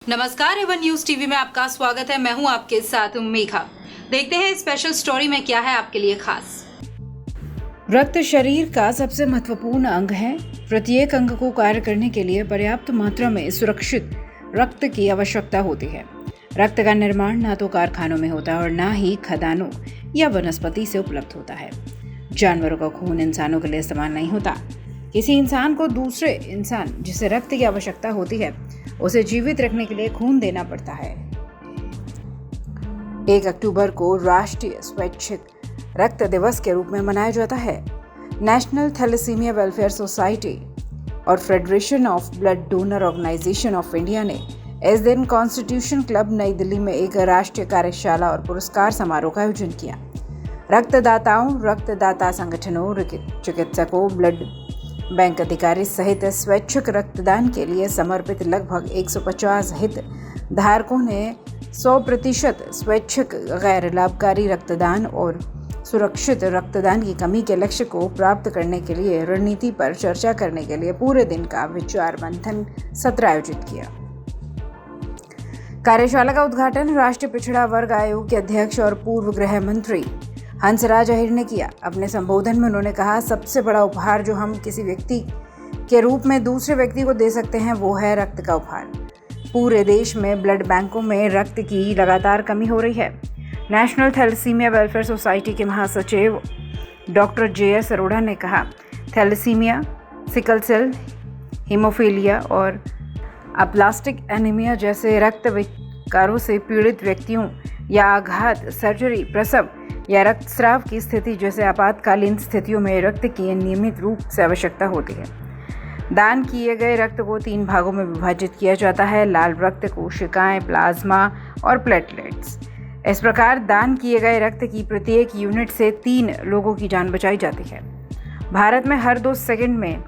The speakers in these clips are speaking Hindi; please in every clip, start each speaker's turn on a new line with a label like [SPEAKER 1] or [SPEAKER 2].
[SPEAKER 1] नमस्कार, एवन न्यूज टीवी में आपका स्वागत है। मैं हूं आपके साथ मेघा। देखते हैं स्पेशल स्टोरी में क्या है आपके लिए खास।
[SPEAKER 2] रक्त शरीर का सबसे महत्वपूर्ण अंग है। प्रत्येक अंग को कार्य करने के लिए पर्याप्त मात्रा में सुरक्षित रक्त की आवश्यकता होती है। रक्त का निर्माण ना तो कारखानों में होता है और ना ही खदानों या वनस्पति से उपलब्ध होता है। जानवरों का खून इंसानों के लिए इस्तेमाल नहीं होता। किसी इंसान को दूसरे इंसान जिसे रक्त की आवश्यकता होती है उसे जीवित रखने के लिए खून देना पड़ता है। 1 अक्टूबर को राष्ट्रीय स्वैच्छिक रक्त दिवस के रूप में मनाया जाता है। नेशनल थैलेसीमिया वेलफेयर सोसाइटी और federation of blood donor organisation of India ने इस दिन कॉन्स्टिट्यूशन क्लब नई दिल्ली में एक राष्ट्रीय कार्यशाला और पुरस्कार समारोह का आयोजन किया। रक्तदाताओं, रक्तदाता संगठनों, चिकित्सकों, ब्लड बैंक अधिकारी सहित स्वैच्छिक रक्तदान के लिए समर्पित लगभग 150 हितधारकों ने 100% स्वैच्छिक गैर लाभकारी रक्तदान और सुरक्षित रक्तदान की कमी के लक्ष्य को प्राप्त करने के लिए रणनीति पर चर्चा करने के लिए पूरे दिन का विचार मंथन सत्र आयोजित किया। कार्यशाला का उद्घाटन राष्ट्रीय पिछड़ा वर्ग आयोग के अध्यक्ष और पूर्व गृह मंत्री हंसराज अहिर ने किया। अपने संबोधन में उन्होंने कहा, सबसे बड़ा उपहार जो हम किसी व्यक्ति के रूप में दूसरे व्यक्ति को दे सकते हैं वो है रक्त का उपहार। पूरे देश में ब्लड बैंकों में रक्त की लगातार कमी हो रही है। नेशनल थैलेसीमिया वेलफेयर सोसाइटी के महासचिव डॉक्टर JS अरोड़ा ने कहा, थैलेसीमिया, सिकल सेल, हीमोफीलिया और अप्लास्टिक एनीमिया जैसे रक्त विकारों से पीड़ित व्यक्तियों या आघात, सर्जरी, प्रसव या रक्तस्राव की स्थिति जैसे आपातकालीन स्थितियों में रक्त की नियमित रूप से आवश्यकता होती है। दान किए गए रक्त को 3 भागों में विभाजित किया जाता है: लाल रक्त कोशिकाएं, प्लाज्मा और प्लेटलेट्स। इस प्रकार दान किए गए रक्त की प्रत्येक यूनिट से 3 लोगों की जान बचाई जाती है। भारत में हर 2 सेकंड में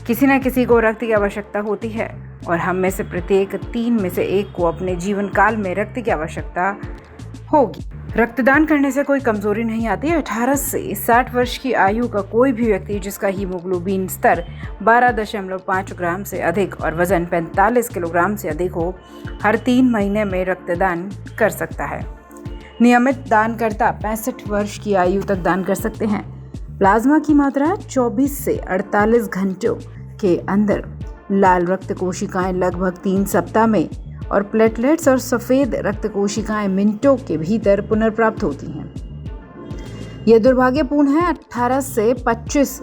[SPEAKER 2] किसी न किसी को रक्त की आवश्यकता होती है और हम में से प्रत्येक 3 में से 1 को अपने जीवन काल में रक्त की आवश्यकता होगी। रक्तदान करने से कोई कमजोरी नहीं आती। 18 से 60 वर्ष की आयु का कोई भी व्यक्ति जिसका हीमोग्लोबिन स्तर 12.5 ग्राम से अधिक और वजन 45 किलोग्राम से अधिक हो, हर 3 महीने में रक्तदान कर सकता है। नियमित दानकर्ता 65 वर्ष की आयु तक दान कर सकते हैं। प्लाज्मा की मात्रा 24 से 48 घंटों के अंदर, लाल रक्त कोशिकाएं लगभग 3 सप्ताह में और प्लेटलेट्स और सफ़ेद रक्त कोशिकाएं मिनटों के भीतर पुनर्प्राप्त होती हैं। यह दुर्भाग्यपूर्ण है। 18 से 25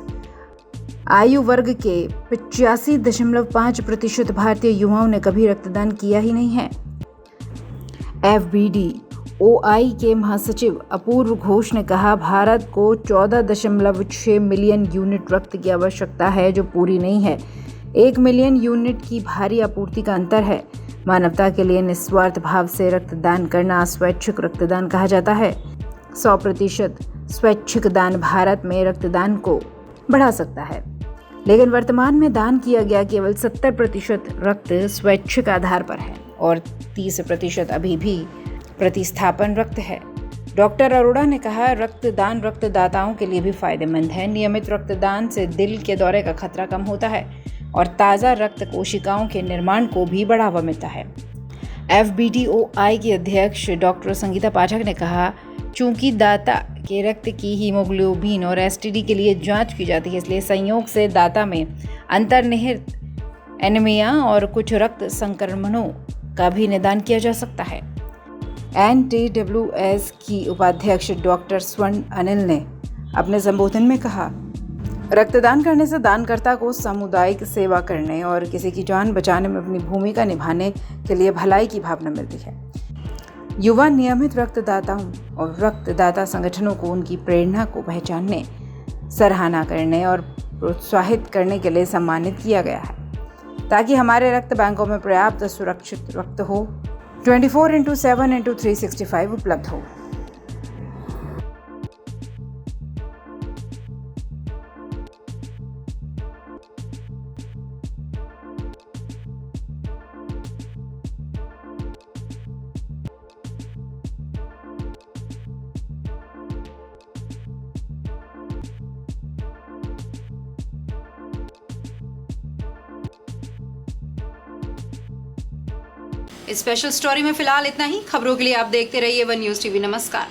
[SPEAKER 2] आयु वर्ग के 85.5% भारतीय युवाओं ने कभी रक्तदान किया ही नहीं है। FBDOI के महासचिव अपूर्व घोष ने कहा, भारत को 14.6 मिलियन यूनिट रक्त की आवश्यकता है जो पूरी नहीं है। 1 मिलियन यूनिट की भारी आपूर्ति का अंतर है। मानवता के लिए निस्वार्थ भाव से रक्तदान करना स्वैच्छिक रक्तदान कहा जाता है। 100% स्वैच्छिक दान भारत में रक्तदान को बढ़ा सकता है, लेकिन वर्तमान में दान किया गया केवल 70% रक्त स्वैच्छिक आधार पर है और 30% अभी भी प्रतिस्थापन रक्त है। डॉक्टर अरोड़ा ने कहा, रक्तदान रक्तदाताओं के लिए भी फायदेमंद है। नियमित रक्तदान से दिल के दौरे का खतरा कम होता है और ताज़ा रक्त कोशिकाओं के निर्माण को भी बढ़ावा मिलता है। FBDOI की अध्यक्ष डॉक्टर संगीता पाठक ने कहा, चूंकि दाता के रक्त की हीमोग्लोबिन और STD के लिए जांच की जाती है, इसलिए संयोग से दाता में अंतर्निहित एनीमिया और कुछ रक्त संक्रमणों का भी निदान किया जा सकता है। NTWS की उपाध्यक्ष डॉक्टर स्वर्ण अनिल ने अपने संबोधन में कहा, रक्तदान करने से दानकर्ता को सामुदायिक सेवा करने और किसी की जान बचाने में अपनी भूमिका निभाने के लिए भलाई की भावना मिलती है। युवा नियमित रक्तदाताओं और रक्तदाता संगठनों को उनकी प्रेरणा को पहचानने, सराहना करने और प्रोत्साहित करने के लिए सम्मानित किया गया है, ताकि हमारे रक्त बैंकों में पर्याप्त सुरक्षित रक्त हो 24/7/365 उपलब्ध हो।
[SPEAKER 1] इस स्पेशल स्टोरी में फिलहाल इतना ही। खबरों के लिए आप देखते रहिए वन न्यूज़ टीवी। नमस्कार।